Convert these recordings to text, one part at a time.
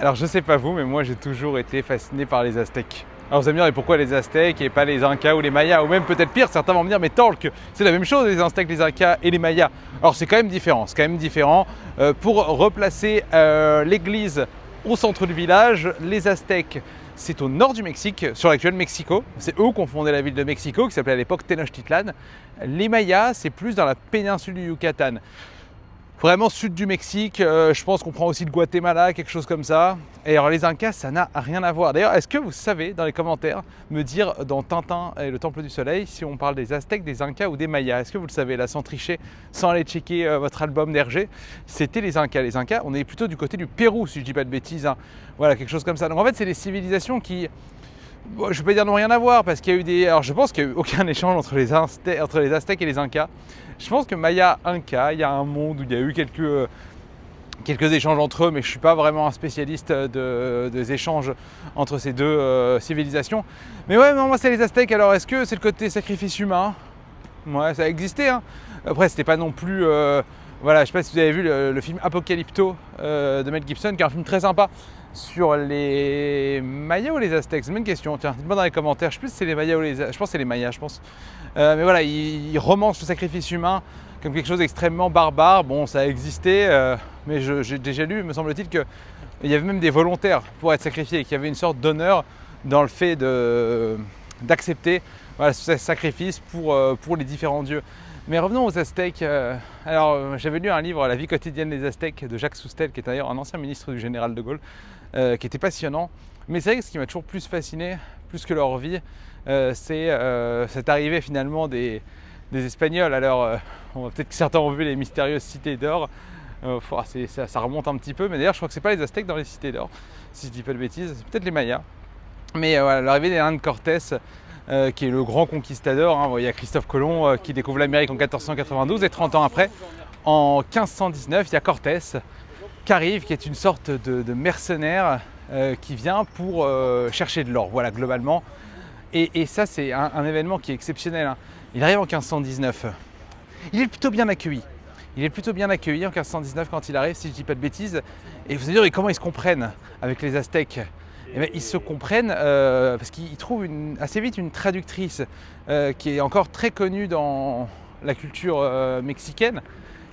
Alors je sais pas vous, mais moi j'ai toujours été fasciné par les Aztèques. Alors vous allez me dire, mais pourquoi les Aztèques et pas les Incas ou les Mayas? Ou même peut-être pire, certains vont me dire, mais Talk, c'est la même chose les Aztèques, les Incas et les Mayas. Alors c'est quand même différent, c'est quand même différent. Pour replacer l'église au centre du village, les Aztèques, c'est au nord du Mexique, sur l'actuel Mexico. C'est eux qui ont fondé la ville de Mexico, qui s'appelait à l'époque Tenochtitlan. Les Mayas, c'est plus dans la péninsule du Yucatan. Vraiment sud du Mexique, je pense qu'on prend aussi le Guatemala, quelque chose comme ça. Et alors les Incas, ça n'a rien à voir. D'ailleurs, est-ce que vous savez dans les commentaires me dire dans Tintin et le Temple du Soleil si on parle des Aztèques, des Incas ou des Mayas? Est-ce que vous le savez là, sans tricher, sans aller checker votre album d'Hergé? C'était les Incas. Les Incas, on est plutôt du côté du Pérou, si je dis pas de bêtises, hein. Voilà, quelque chose comme ça. Donc en fait, c'est des civilisations qui, bon, je ne vais pas dire n'ont rien à voir parce qu'il y a eu des. Alors je pense qu'il n'y a eu aucun échange entre les Aztèques et les Incas. Je pense que Maya Inca, il y a un monde où il y a eu quelques échanges entre eux, mais je ne suis pas vraiment un spécialiste des échanges entre ces deux civilisations. Mais ouais, non, moi c'est les Aztèques. Alors est-ce que c'est le côté sacrifice humain? Ouais, ça existait, hein. Après, c'était pas non plus. Voilà, je sais pas si vous avez vu le film Apocalypto de Mel Gibson, qui est un film très sympa sur les Mayas ou les Aztèques. C'est une bonne question. Tiens, dites-moi dans les commentaires. Je sais plus si c'est les Mayas ou les. Je pense que c'est les Mayas, je pense. Mais voilà, il romance le sacrifice humain comme quelque chose d'extrêmement barbare. Bon, ça a existé, mais j'ai déjà lu, me semble-t-il, qu'il y avait même des volontaires pour être sacrifiés, qu'il y avait une sorte d'honneur dans le fait d'accepter voilà, ce sacrifice pour les différents dieux. Mais revenons aux Aztèques. J'avais lu un livre, La vie quotidienne des Aztèques, de Jacques Soustelle, qui est d'ailleurs un ancien ministre du général de Gaulle, qui était passionnant. Mais c'est vrai que ce qui m'a toujours plus fasciné, plus que leur vie, c'est cette arrivée finalement des Espagnols. Alors, peut-être que certains ont vu les mystérieuses cités d'or. Ça remonte un petit peu, mais d'ailleurs, je crois que c'est pas les Aztèques dans les cités d'or, si je dis pas de bêtises, c'est peut-être les Mayas. Mais voilà, l'arrivée d'Hernán Cortés, qui est le grand conquistador, hein. Il y a Christophe Colomb qui découvre l'Amérique en 1492 et 30 ans après, en 1519, il y a Cortés qui arrive, qui est une sorte de mercenaire qui vient pour chercher de l'or, voilà, globalement. Et ça, c'est un événement qui est exceptionnel, hein. Il arrive en 1519. Il est plutôt bien accueilli. Il est plutôt bien accueilli en 1519 quand il arrive, si je ne dis pas de bêtises. Et vous allez dire, mais comment ils se comprennent avec les Aztèques? Eh bien, ils se comprennent parce qu'ils trouvent assez vite une traductrice qui est encore très connue dans la culture mexicaine,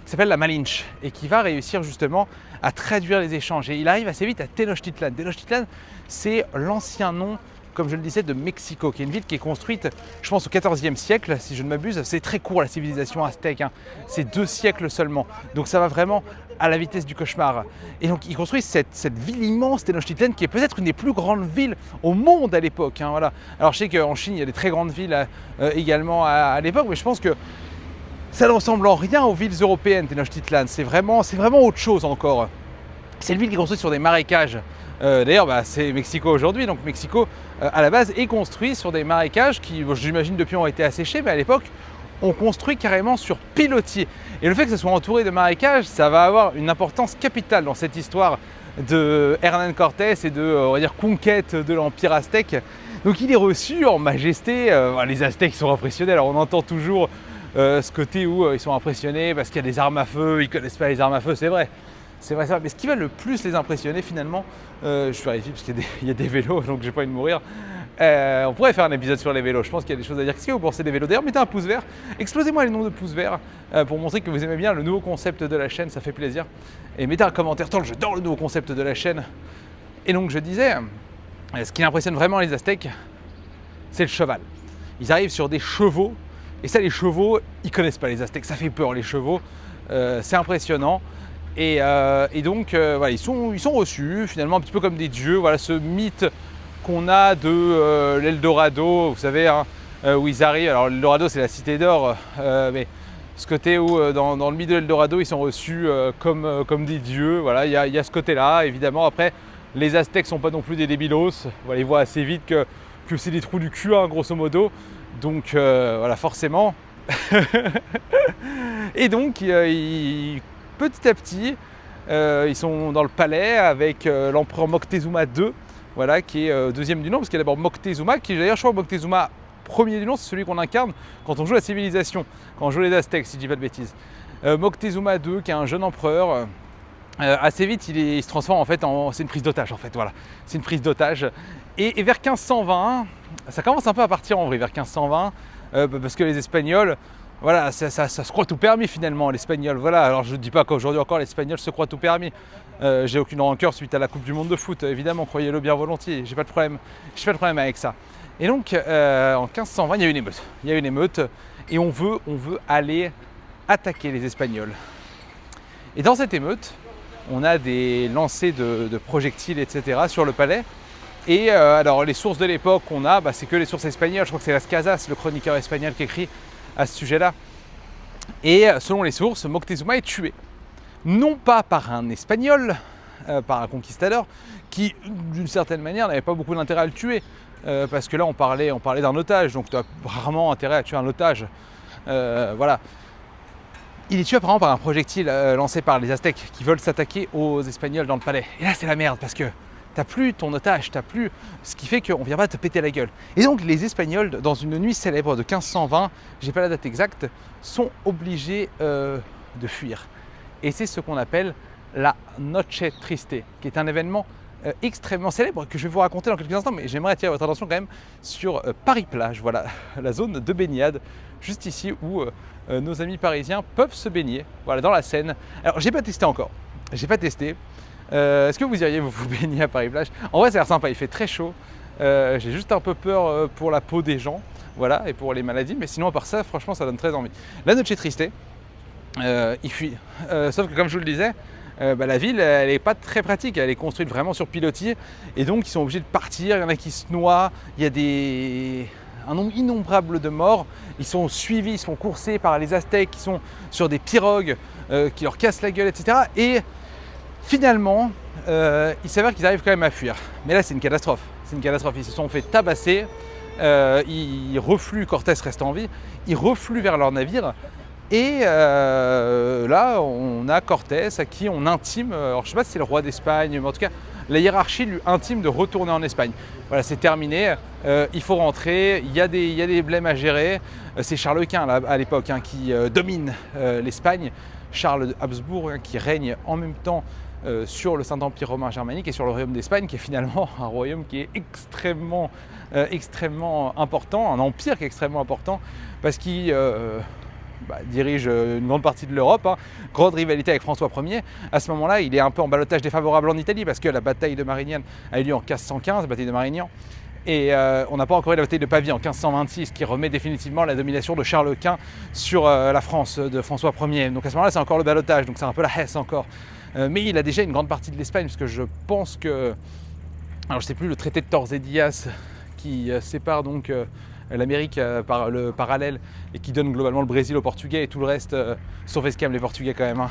qui s'appelle la Malinche, et qui va réussir justement à traduire les échanges. Et il arrive assez vite à Tenochtitlan. Tenochtitlan, c'est l'ancien nom, comme je le disais, de Mexico, qui est une ville qui est construite, je pense, au XIVe siècle, si je ne m'abuse. C'est très court la civilisation aztèque, hein. C'est 2 siècles seulement. Donc ça va vraiment à la vitesse du cauchemar. Et donc ils construisent cette ville immense, Tenochtitlan, qui est peut-être une des plus grandes villes au monde à l'époque, hein, voilà. Alors je sais qu'en Chine, il y a des très grandes villes également à l'époque, mais je pense que ça ne ressemble en rien aux villes européennes, Tenochtitlan. C'est vraiment autre chose encore. C'est une ville qui est construite sur des marécages. D'ailleurs, c'est Mexico aujourd'hui, donc Mexico, à la base, est construit sur des marécages qui, j'imagine, depuis ont été asséchés, mais à l'époque, on construit carrément sur pilotis. Et le fait que ce soit entouré de marécages, ça va avoir une importance capitale dans cette histoire de Hernán Cortés et de, on va dire, conquête de l'Empire aztèque. Donc il est reçu en majesté. Les Aztèques sont impressionnés. Alors on entend toujours ce côté où ils sont impressionnés parce qu'il y a des armes à feu, ils ne connaissent pas les armes à feu, c'est vrai. C'est vrai ça, mais ce qui va le plus les impressionner finalement, je vérifie parce qu'il y a des vélos, donc j'ai pas envie de mourir. On pourrait faire un épisode sur les vélos, je pense qu'il y a des choses à dire. Qu'est-ce que vous pensez des vélos? D'ailleurs, mettez un pouce vert, explosez-moi les noms de pouces verts pour montrer que vous aimez bien le nouveau concept de la chaîne, ça fait plaisir. Et mettez un commentaire, tant j'adore le nouveau concept de la chaîne. Et donc je disais, ce qui impressionne vraiment les Aztèques, c'est le cheval. Ils arrivent sur des chevaux, et ça les chevaux, ils connaissent pas les Aztèques, ça fait peur les chevaux, c'est impressionnant. Et donc voilà, ils sont reçus finalement un petit peu comme des dieux. Voilà ce mythe qu'on a de l'Eldorado, vous savez, hein, où ils arrivent. Alors l'Eldorado c'est la cité d'or, mais ce côté où dans le mythe de l'Eldorado ils sont reçus comme des dieux. Voilà, il y a ce côté-là. Évidemment après les Aztèques sont pas non plus des débilos. Voilà, ils voient assez vite que c'est des trous du cul, hein, grosso modo. Donc voilà, forcément. Et donc petit à petit, ils sont dans le palais avec l'empereur Moctezuma II, voilà, qui est deuxième du nom, parce qu'il y a d'abord Moctezuma, qui d'ailleurs, je crois que Moctezuma premier du nom, c'est celui qu'on incarne quand on joue la civilisation, quand on joue les Aztèques, si je dis pas de bêtises. Moctezuma II, qui est un jeune empereur assez vite il se transforme en fait c'est une prise d'otage en fait, voilà. C'est une prise d'otage. Et vers 1520, ça commence un peu à partir en vrai, vers 1520, parce que les Espagnols, voilà, ça se croit tout permis finalement, l'espagnol. Voilà, alors je ne dis pas qu'aujourd'hui encore l'espagnol se croit tout permis. J'ai aucune rancœur suite à la Coupe du Monde de foot, évidemment, croyez-le bien volontiers, j'ai pas de problème avec ça. Et donc en 1520, il y a une émeute. Il y a une émeute et on veut aller attaquer les Espagnols. Et dans cette émeute, on a des lancers de projectiles, etc. sur le palais. Et alors les sources de l'époque qu'on a, c'est que les sources espagnoles. Je crois que c'est Las Casas, le chroniqueur espagnol, qui écrit à ce sujet-là. Et selon les sources, Moctezuma est tué. Non pas par un espagnol, par un conquistador, qui d'une certaine manière n'avait pas beaucoup d'intérêt à le tuer. Parce que là on parlait d'un otage, donc tu as rarement intérêt à tuer un otage. Voilà. Il est tué apparemment par un projectile lancé par les Aztèques qui veulent s'attaquer aux Espagnols dans le palais. Et là c'est la merde parce que t'as plus ton otage, t'as plus ce qui fait qu'on vient pas te péter la gueule. Et donc les Espagnols, dans une nuit célèbre de 1520, j'ai pas la date exacte, sont obligés de fuir. Et c'est ce qu'on appelle la Noche Triste, qui est un événement extrêmement célèbre que je vais vous raconter dans quelques instants, mais j'aimerais attirer votre attention quand même sur Paris-Plage, voilà, la zone de baignade, juste ici où nos amis parisiens peuvent se baigner, voilà, dans la Seine. Alors j'ai pas testé encore, est-ce que vous iriez vous baigner à Paris-Plage? En vrai ça a l'air sympa, il fait très chaud, j'ai juste un peu peur pour la peau des gens, voilà, et pour les maladies, mais sinon à part ça, franchement ça donne très envie. La Noche Triste, il fuit, sauf que comme je vous le disais, la ville, elle n'est pas très pratique, elle est construite vraiment sur pilotis et donc ils sont obligés de partir, il y en a qui se noient, il y a un nombre innombrable de morts, ils sont suivis, ils sont coursés par les Aztèques qui sont sur des pirogues qui leur cassent la gueule, etc. Et finalement, il s'avère qu'ils arrivent quand même à fuir. Mais là c'est une catastrophe, ils se sont fait tabasser, ils refluent, Cortés reste en vie, ils refluent vers leur navire. Et là, on a Cortés à qui on intime, alors je ne sais pas si c'est le roi d'Espagne, mais en tout cas, la hiérarchie lui intime de retourner en Espagne. Voilà, c'est terminé, il faut rentrer, il y a des blèmes à gérer. C'est Charles Quint à l'époque qui domine l'Espagne, Charles de Habsbourg qui règne en même temps sur le Saint-Empire romain germanique et sur le royaume d'Espagne, qui est finalement un royaume qui est extrêmement important, un empire qui est extrêmement important, parce qu'il dirige une grande partie de l'Europe, grande rivalité avec François Ier. À ce moment-là, il est un peu en ballottage défavorable en Italie parce que la bataille de Marignane a eu lieu en 1515, la bataille de Marignan, et on n'a pas encore eu la bataille de Pavie en 1526 qui remet définitivement la domination de Charles Quint sur la France de François Ier. Donc à ce moment-là, c'est encore le ballottage, donc c'est un peu la Hesse encore. Mais il a déjà une grande partie de l'Espagne, parce que je pense que, alors je ne sais plus, le traité de Tordesillas qui sépare donc l'Amérique par le parallèle et qui donne globalement le Brésil aux Portugais et tout le reste, sauf Escam, les Portugais quand même,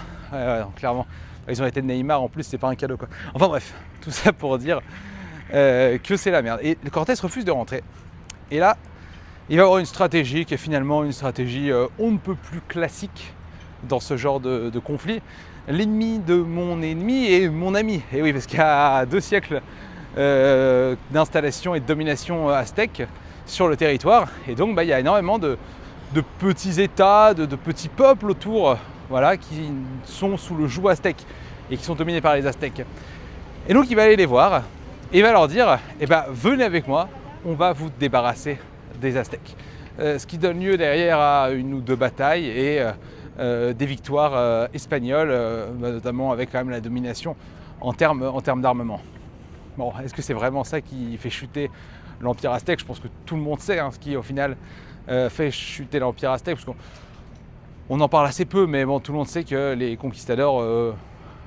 clairement. Ils ont été de Neymar en plus, c'est pas un cadeau quoi. Enfin bref, tout ça pour dire que c'est la merde. Et Cortés refuse de rentrer. Et là, il va avoir une stratégie qui est finalement une stratégie on ne peut plus classique dans ce genre de conflit. L'ennemi de mon ennemi est mon ami. Et oui, parce qu'il y a 2 siècles d'installation et de domination aztèque sur le territoire, et donc il y a énormément de petits états, de petits peuples autour, voilà, qui sont sous le joug aztèque et qui sont dominés par les Aztèques. Et donc il va aller les voir et il va leur dire venez avec moi, on va vous débarrasser des Aztèques. Ce qui donne lieu derrière à 1 ou 2 batailles et des victoires espagnoles, notamment avec quand même la domination en termes d'armement. Bon, est-ce que c'est vraiment ça qui fait chuter l'Empire aztèque? Je pense que tout le monde sait ce qui au final fait chuter l'Empire aztèque, parce qu'on en parle assez peu, mais bon, tout le monde sait que les conquistadors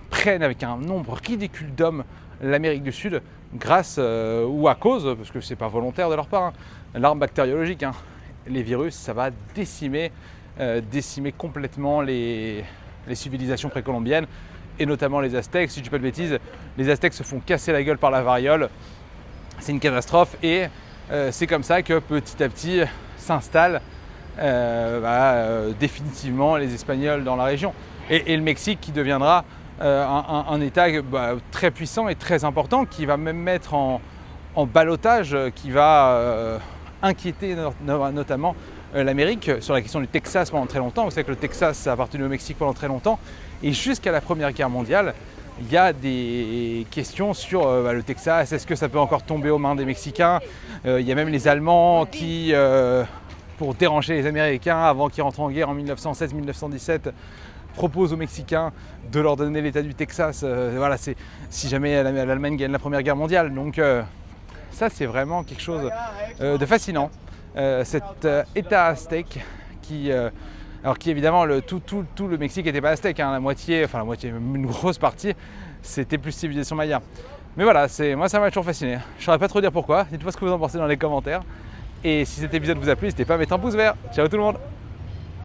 prennent avec un nombre ridicule d'hommes l'Amérique du Sud grâce ou à cause, parce que c'est pas volontaire de leur part, l'arme bactériologique, les virus, ça va décimer complètement les civilisations précolombiennes et notamment les Aztèques. Si je dis pas de bêtises, les Aztèques se font casser la gueule par la variole. C'est une catastrophe et c'est comme ça que petit à petit s'installent définitivement les Espagnols dans la région. Et le Mexique qui deviendra un État très puissant et très important, qui va même mettre en ballottage, qui va inquiéter notamment l'Amérique sur la question du Texas pendant très longtemps. Vous savez que le Texas a appartenu au Mexique pendant très longtemps, et jusqu'à la Première Guerre mondiale, il y a des questions sur le Texas, est-ce que ça peut encore tomber aux mains des Mexicains? Il y a même les Allemands qui, pour déranger les Américains avant qu'ils rentrent en guerre en 1916-1917, proposent aux Mexicains de leur donner l'État du Texas. Voilà, c'est si jamais l'Allemagne gagne la Première Guerre mondiale. Donc ça, c'est vraiment quelque chose de fascinant. Cet État aztèque qui alors évidemment tout le Mexique n'était pas aztèque, hein, la moitié, une grosse partie, c'était plus civilisation maya. Mais voilà, moi ça m'a toujours fasciné. Je ne saurais pas trop dire pourquoi, dites-moi ce que vous en pensez dans les commentaires. Et si cet épisode vous a plu, n'hésitez pas à mettre un pouce vert. Ciao tout le monde!